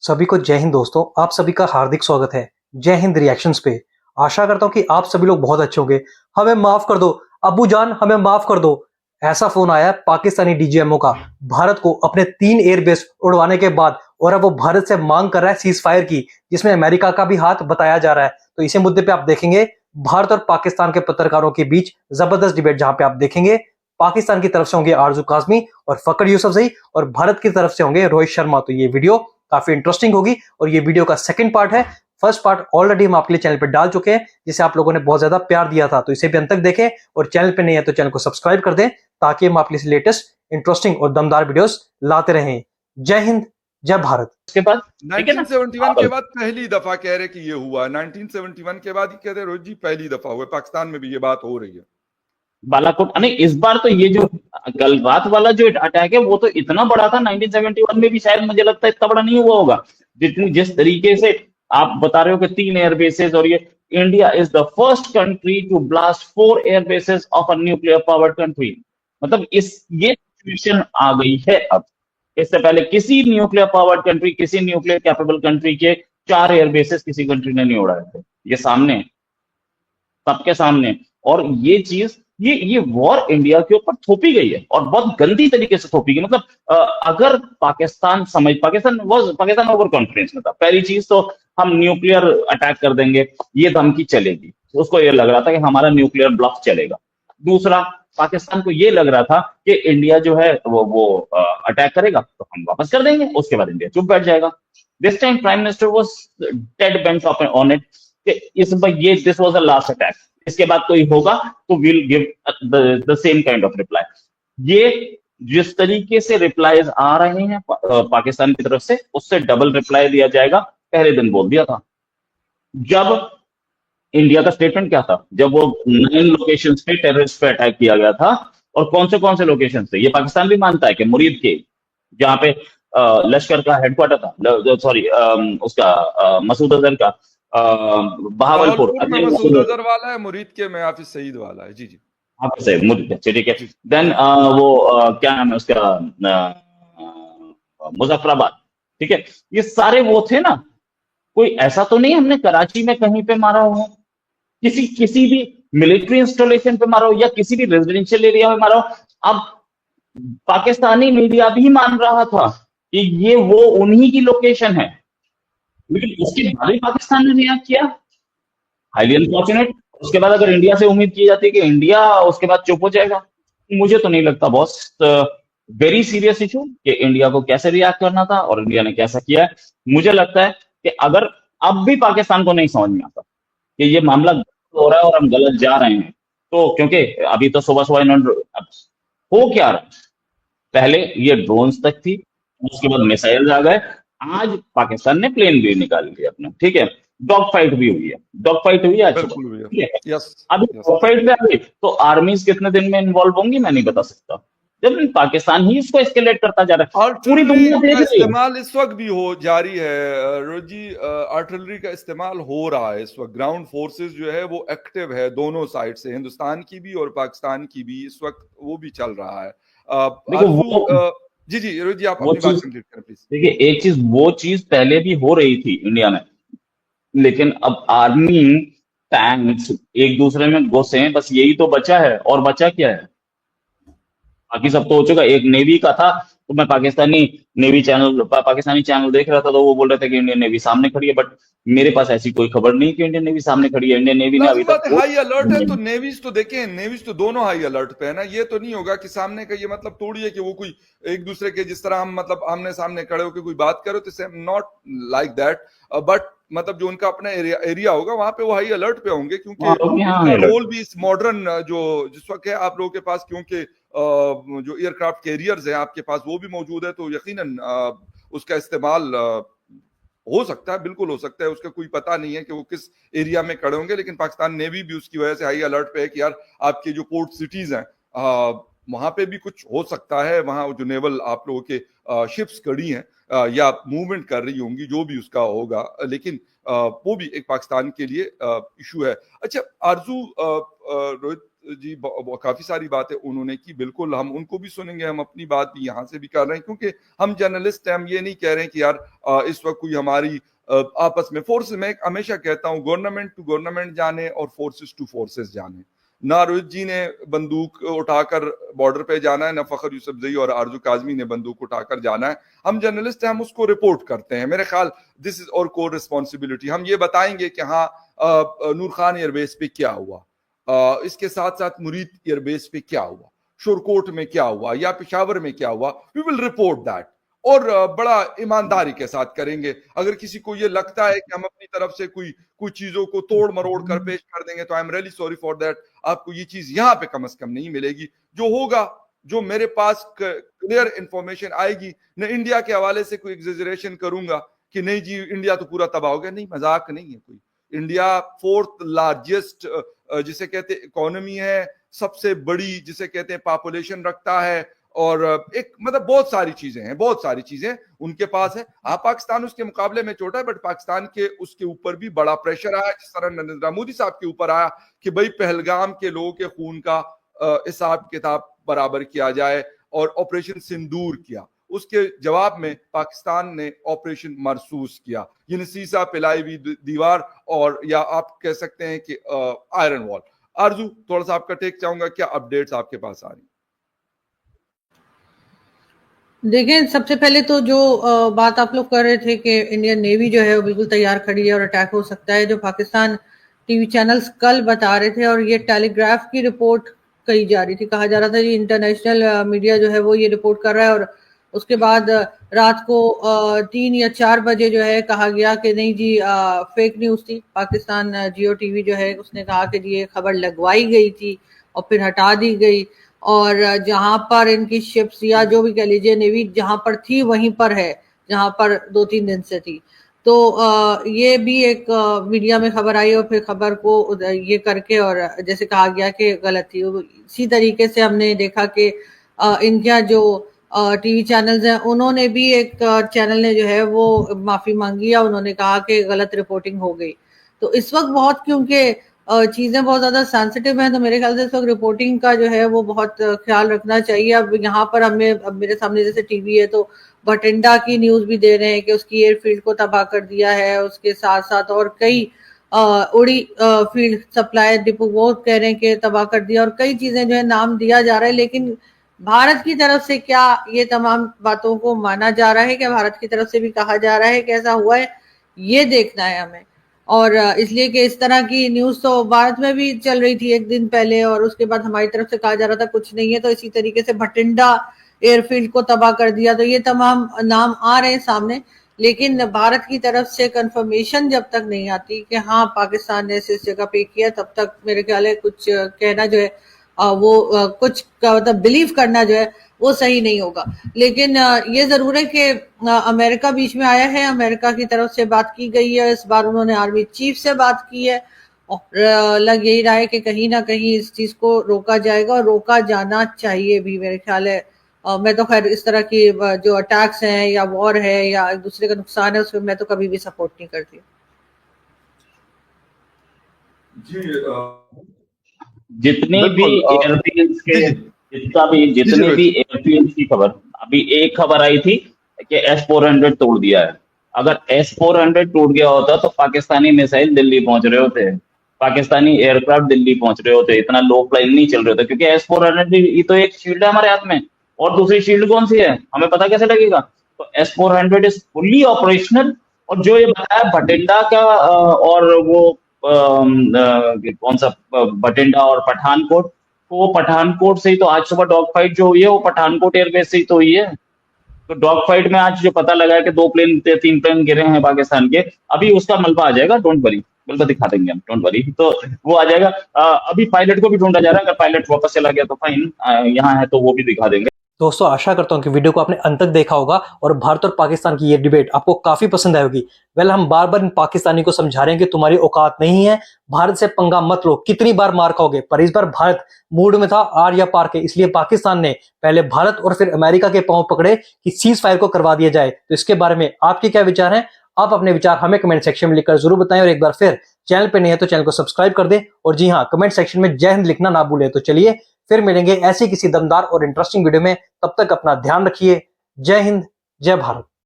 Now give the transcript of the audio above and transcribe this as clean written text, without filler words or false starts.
सभी को जय हिंद दोस्तों, आप सभी का हार्दिक स्वागत है जय हिंद रिएक्शंस पे। आशा करता हूँ कि आप सभी लोग बहुत अच्छे होंगे। हमें माफ कर दो अब्बू जान, हमें माफ कर दो। ऐसा फोन आया है पाकिस्तानी डीजीएमओ का भारत को अपने 3 एयरबेस उड़वाने के बाद, और अब वो भारत से मांग कर रहा है सीज फायर की, जिसमें अमेरिका का भी हाथ बताया जा रहा है। तो इसी मुद्दे पे आप देखेंगे भारत और पाकिस्तान के पत्रकारों के बीच जबरदस्त डिबेट, जहां पे आप देखेंगे पाकिस्तान की तरफ से होंगे आरजू काजमी और फकर यूसुफजई, और भारत की तरफ से होंगे रोहित शर्मा। तो ये वीडियो काफी इंटरेस्टिंग होगी, और ये वीडियो का सेकंड पार्ट है। फर्स्ट पार्ट ऑलरेडी हम आपके लिए चैनल पे डाल चुके हैं, जिसे आप लोगों ने बहुत ज्यादा प्यार दिया था, तो इसे भी अंत तक देखें। और चैनल पे नहीं है तो चैनल को सब्सक्राइब कर दें, ताकि हम आपके लिए लेटेस्ट इंटरेस्टिंग और दमदार वीडियोस लाते रहें। जय हिंद, जय भारत। उसके बाद ठीक है ना, 1971 के बाद पहली दफा कह रहे कि ये हुआ। 1971 के बाद ही कहते रोहित जी पहली दफा हुआ। पाकिस्तान में भी ये बात हो रही है। बालाकोट नहीं, इस बार तो ये जो कल रात वाला जो अटैक है वो तो इतना बड़ा था। 1971 में भी शायद मुझे लगता है इतना बड़ा नहीं हुआ होगा जिस तरीके से आप बता रहे हो कि 3 एयर बेसेस। और ये India is the first country to blast 4 air bases of a nuclear powered country. मतलब ये सिचुएशन आ गई है अब। इससे पहले किसी न्यूक्लियर पावर्ड कंट्री, किसी न्यूक्लियर कैपेबल कंट्री के 4 एयर बेसेस किसी कंट्री ने नहीं उड़ाए थे। ये सामने, सबके सामने। और ये चीज, ये वॉर इंडिया के ऊपर थोपी गई है, और बहुत गंदी तरीके से थोपी गई। मतलब अगर पाकिस्तान ओवर कॉन्फिडेंस में था। पहली चीज तो हम न्यूक्लियर अटैक कर देंगे, ये धमकी चलेगी। उसको ये लग रहा था कि हमारा न्यूक्लियर ब्लॉक चलेगा। दूसरा, पाकिस्तान को ये लग रहा था कि इंडिया जो है वो अटैक करेगा तो हम वापस कर देंगे, उसके बाद इंडिया चुप बैठ जाएगा। This time prime minister was dead bent on it कि इस बार ये this was the last attack, इसके बाद कोई होगा तो will give the same kind of reply. ये जिस तरीके से रिप्लाईज आ रहे हैं पाकिस्तान की तरफ से, उससे डबल रिप्लाई दिया जाएगा, पहले दिन बोल दिया था। जब इंडिया का स्टेटमेंट क्या था, जब वो 9 लोकेशंस पे टेररिस्ट पे अटैक किया गया था, और कौन से लोकेशन थे ये पाकिस्तान भी मानता है कि मुरीद के, जहां पे लश्कर का हेडक्वार्टर था, सॉरी उसका मसूद अजहर का बहावलपुर में मसूद अजहर वाला है, मुरीद के में हाफिज सईद वाला है। जी जी, हाफिज सईद मुरीद, ठीक है। देन वो क्या नाम है उसका, मुजफ्फराबाद, ठीक है। ये सारे वो थे ना। कोई ऐसा तो नहीं हमने कराची में कहीं पे मारा हो, किसी भी मिलिट्री इंस्टॉलेशन पे मारा हो, या किसी भी रेजिडेंशियल एरिया में मारा हो। अब पाकिस्तानी मीडिया भी मान रहा था कि ये वो उन्हीं की लोकेशन है, लेकिन उसके बाद भी पाकिस्तान ने रिएक्ट किया, हाईली अनफॉर्चुनेट। उसके बाद अगर इंडिया से उम्मीद की जाती है कि इंडिया उसके बाद चुप हो जाएगा, मुझे तो नहीं लगता बॉस। वेरी सीरियस इशू कि इंडिया को कैसे रिएक्ट करना था और इंडिया ने कैसा किया है। मुझे लगता है कि अगर अब भी पाकिस्तान को नहीं समझ में आता कि ये मामला गलत हो रहा है और हम गलत जा रहे हैं, तो क्योंकि अभी तो सुबह सुबह इन्होंने हो क्या रहा, पहले ये ड्रोन्स तक थी, उसके बाद मिसाइल आ गए, आज पाकिस्तान ने प्लेन भी निकाल लिया अपना, ठीक है। डॉग फाइट भी हुई है, डॉग फाइट हुई है आज सुबह, ठीक है। यस, अभी डॉग फाइट में आ गई तो आर्मीज कितने दिन में इन्वॉल्व होंगी मैं नहीं बता सकता, जब पाकिस्तान ही इसको एस्केलेट करता जा रहा है। और पूरी दुनिया देख रही है। इस्तेमाल इस वक्त भी हो जारी है रोज जी। आर्टिलरी का इस्तेमाल हो रहा है इस वक्त। ग्राउंड फोर्सेस जो है वो एक्टिव है दोनों साइड से, हिंदुस्तान की भी और पाकिस्तान की भी। इस वक्त वो भी चल रहा है। जी रोज जी, आप अपनी बात कंप्लीट करें प्लीज। देखिए, एक चीज, वो चीज पहले भी हो रही थी इंडिया में, लेकिन अब आर्मी टैंक्स एक दूसरे में घुसे हैं, बस यही तो बचा है। और बचा क्या है, बाकी सब तो हो चुका। एक नेवी का था, तो मैं पाकिस्तानी चैनल देख रहा था, तो वो बोल रहे थे कि इंडियन नेवी सामने खड़ी है, बट मेरे पास ऐसी कोई खबर नहीं कि इंडियन नेवी सामने खड़ी है। इंडियन नेवी ने अभी तक हाई अलर्ट है, तो नेवीज तो देखें, नेवीज तो दोनों हाई अलर्ट पे है ना। ये तो नहीं होगा कि सामने का ये मतलब थोड़ी है कि वो कोई एक दूसरे के, जिस तरह हम मतलब आमने सामने खड़े होकर कोई बात करो, तो नॉट लाइक दैट। बट मतलब जो उनका अपना एरिया होगा वहां पे वो हाई अलर्ट पे होंगे, क्योंकि रोल भी इस मॉडर्न जो जिस वक्त है आप लोगों के पास, क्योंकि जो एयरक्राफ्ट कैरियर्स हैं आपके पास वो भी मौजूद है, तो यकीनन उसका इस्तेमाल हो सकता है, बिल्कुल हो सकता है। उसका कोई पता नहीं है कि वो किस एरिया में खड़े होंगे, लेकिन पाकिस्तान नेवी भी उसकी वजह से हाई अलर्ट पे है कि यार आपके जो पोर्ट सिटीज हैं वहां पे भी कुछ हो सकता है। वहां जो नेवल आप लोगों के शिप्स खड़ी हैं या मूवमेंट कर रही होंगी, जो भी उसका होगा, लेकिन वो भी एक पाकिस्तान के लिए इशू है। अच्छा आरजू, रोहित जी काफी सारी बातें उन्होंने की, बिल्कुल हम उनको भी सुनेंगे, हम अपनी बात भी यहाँ से भी कर रहे हैं क्योंकि हम जर्नलिस्ट हैं। हम ये नहीं कह रहे हैं कि यार इस वक्त कोई हमारी आपस में फोर्स, मैं हमेशा कहता हूँ गवर्नमेंट टू गवर्नमेंट जाने और फोर्सेस टू फोर्सेस जाने। ना रोहित जी ने बंदूक उठाकर बॉर्डर पे जाना है, ना फखर यूसुफजई और आरजू काजमी ने बंदूक उठाकर जाना है। हम जर्नलिस्ट हैं, हम उसको रिपोर्ट करते हैं। मेरे ख्याल दिस इज और कोर रिस्पॉन्सिबिलिटी। हम ये बताएंगे कि हाँ नूर खान एयरबेस पे क्या हुआ, इसके साथ साथ मुरीद एयरबेस पे क्या हुआ, शोरकोट में क्या हुआ या पेशावर में क्या हुआ, वी विल रिपोर्ट दैट। और बड़ा ईमानदारी के साथ करेंगे। अगर किसी को ये लगता है कि हम अपनी तरफ से कुछ चीजों को तोड़ मरोड़ कर पेश कर देंगे तो I am really sorry for that. आपको ये चीज यहाँ पे कम से कम नहीं मिलेगी। जो होगा, जो मेरे पास क्लियर इंफॉर्मेशन आएगी, न इंडिया के हवाले से कोई एग्जेजरेशन करूंगा कि नहीं जी इंडिया तो पूरा तबाह हो गया, नहीं, मजाक नहीं है कोई। इंडिया फोर्थ लार्जेस्ट जिसे कहते इकोनॉमी है, सबसे बड़ी जिसे कहते हैं पॉपुलेशन रखता है, और एक मतलब बहुत सारी चीजें उनके पास है। हाँ पाकिस्तान उसके मुकाबले में छोटा है, बट पाकिस्तान के उसके ऊपर भी बड़ा प्रेशर आया, जिस तरह नरेंद्र मोदी साहब के ऊपर आया कि भाई पहलगाम के लोगों के खून का हिसाब किताब बराबर किया जाए, और ऑपरेशन सिंदूर किया। उसके जवाब में पाकिस्तान ने ऑपरेशन मरसूस किया, यानी सीसा पिलाई हुई दीवार, और या आप कह सकते हैं कि आयरन वॉल। आरजू, थोड़ा सा आपका टेक चाहूंगा, क्या अपडेट्स आपके पास आ रही? देखिए, सबसे पहले तो जो बात आप लोग कर रहे थे कि इंडियन नेवी जो है वो बिल्कुल तैयार खड़ी है और अटैक हो सकता है, जो पाकिस्तान टीवी चैनल्स कल बता रहे थे, और ये टेलीग्राफ की रिपोर्ट कही जा रही थी। कहा जा रहा था जी इंटरनेशनल मीडिया जो है वो ये रिपोर्ट कर रहा है, और उसके बाद रात को 3 या 4 बजे जो है कहा गया कि नहीं जी फेक न्यूज थी। पाकिस्तान जियो टीवी जो है उसने कहा कि जी ये खबर लगवाई गई थी और फिर हटा दी गई, और जहां पर इनकी शिप्स या जो भी कह लीजिए नेवी जहां पर थी वहीं पर है जहां पर 2-3 दिन से थी। तो ये भी एक मीडिया में खबर आई, और फिर खबर को ये करके और जैसे कहा गया कि गलत थी। इसी तरीके से हमने देखा कि इनका जो टीवी चैनल्स हैं उन्होंने भी एक चैनल ने जो है वो माफी मांगी है, उन्होंने कहा कि गलत रिपोर्टिंग हो गई। तो इस वक्त बहुत, क्योंकि चीजें बहुत ज्यादा सेंसिटिव हैं, तो मेरे ख्याल से इस वक्त रिपोर्टिंग का जो है वो बहुत ख्याल रखना चाहिए। अब यहाँ पर अब मेरे सामने जैसे टीवी है तो बठिंडा की न्यूज भी दे रहे हैं कि उसकी एयरफील्ड को तबाह कर दिया है, उसके साथ साथ और कई उड़ी फील्ड सप्लाई डिपो वो कह रहे हैं कि तबाह कर दिया, और कई चीजें जो है नाम दिया जा रहा है। लेकिन भारत की तरफ से क्या ये तमाम बातों को माना जा रहा है, क्या भारत की तरफ से भी कहा जा रहा है कि ऐसा हुआ है, ये देखना है हमें। और इसलिए कि इस तरह की न्यूज तो भारत में भी चल रही थी एक दिन पहले, और उसके बाद हमारी तरफ से कहा जा रहा था कुछ नहीं है। तो इसी तरीके से बठिंडा एयरफील्ड को तबाह कर दिया, तो ये तमाम नाम आ रहे हैं सामने, लेकिन भारत की तरफ से कंफर्मेशन जब तक नहीं आती कि हाँ पाकिस्तान ने इस जगह पे किया, तब तक मेरे ख्याल है कुछ कहना जो है कुछ मतलब बिलीव करना जो है वो सही नहीं होगा। लेकिन ये जरूर है कि अमेरिका बीच में आया है, अमेरिका की तरफ से बात की गई है। इस बार उन्होंने आर्मी चीफ से बात की है, और लग यही रहा है कि कहीं ना कहीं इस चीज को रोका जाएगा, और रोका जाना चाहिए भी मेरे ख्याल है। मैं तो खैर इस तरह की जो अटैक्स हैं या वॉर है या एक दूसरे का नुकसान है उसमें मैं तो कभी भी सपोर्ट नहीं करती। जितने भी एयरफील्ड्स के जितने भी एयरफील्ड्स की खबर, अभी एक खबर आई थी कि S-400 तोड़ दिया है। अगर S-400 टूट गया होता तो पाकिस्तानी मिसाइल दिल्ली पहुंच रहे होते, पाकिस्तानी एयरक्राफ्ट दिल्ली पहुंच रहे होते, इतना लो फ्लाइंग नहीं चल रहे होते। क्योंकि S-400 ये तो एक शील्ड है हमारे हाथ में, और दूसरी शील्ड कौन सी है हमें पता कैसे लगेगा? तो S-400 इज फुल्ली ऑपरेशनल। और जो ये बताया बठिंडा का और वो कौन सा बठिंडा और पठानकोट, तो वो पठानकोट से ही तो आज सुबह डॉग फाइट जो हुई है वो पठानकोट एयरबेस से ही तो हुई है। तो डॉग फाइट में आज जो पता लगा है कि 2 प्लेन 3 प्लेन गिरे हैं पाकिस्तान के, अभी उसका मलबा आ जाएगा, डोंट वरी, मलबा दिखा देंगे हम, डोंट वरी। तो वो आ जाएगा। अभी पायलट को भी ढूंढा जा रहा है, अगर पायलट वापस चला गया तो फाइन, यहाँ है तो वो भी दिखा देंगे। दोस्तों, आशा करता हूं कि वीडियो को आपने अंत तक देखा होगा और भारत और पाकिस्तान की ये डिबेट आपको काफी पसंद आई होगी। वेल, हम बार बार इन पाकिस्तानी को समझा रहे हैं कि तुम्हारी औकात नहीं है, भारत से पंगा मत लो, कितनी बार मार खाओगे। पर इस बार भारत मूड में था आर या पार के, इसलिए पाकिस्तान ने पहले भारत और फिर अमेरिका के पांव पकड़े कि सीज फायर को करवा दिया जाए। तो इसके बारे में आपके क्या विचार हैं? आप अपने विचार हमें कमेंट सेक्शन में लिखकर जरूर बताएं, और एक बार फिर चैनल पे नहीं है तो चैनल को सब्सक्राइब कर दे, और जी हाँ, कमेंट सेक्शन में जय हिंद लिखना ना भूले। तो चलिए फिर मिलेंगे ऐसी किसी दमदार और इंटरेस्टिंग वीडियो में, तब तक अपना ध्यान रखिए। जय हिंद, जय भारत।